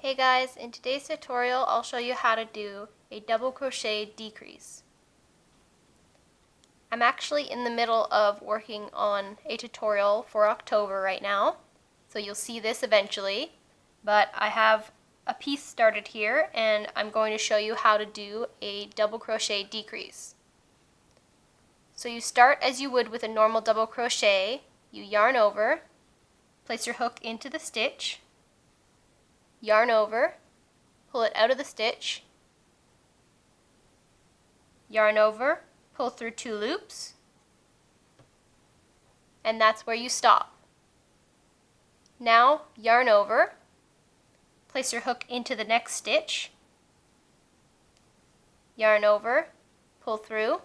Hey guys, in today's tutorial I'll show you how to do a double crochet decrease. I'm actually in the middle of working on a tutorial for October right now, so you'll see this eventually, but I have a piece started here and I'm going to show you how to do a double crochet decrease. So you start as you would with a normal double crochet, you yarn over, place your hook into the stitch, yarn over, pull it out of the stitch, yarn over, pull through 2 loops, and that's where you stop. Now yarn over, place your hook into the next stitch, yarn over, pull through,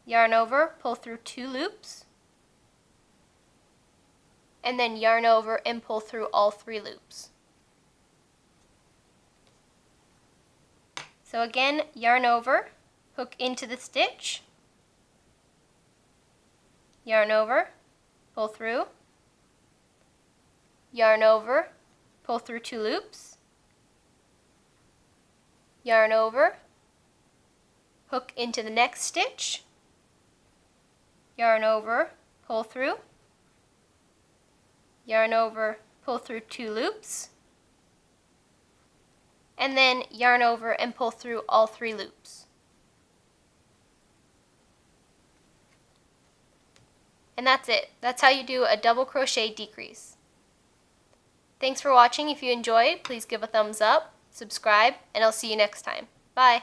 yarn over, pull through 2 loops, and then yarn over and pull through all 3 loops. So again, yarn over, hook into the stitch, yarn over, pull through, yarn over, pull through 2 loops, yarn over, hook into the next stitch, yarn over, pull through, yarn over, pull through 2 loops, and then yarn over and pull through all 3 loops. And that's it. That's how you do a double crochet decrease. Thanks for watching. If you enjoyed, please give a thumbs up, subscribe, and I'll see you next time. Bye!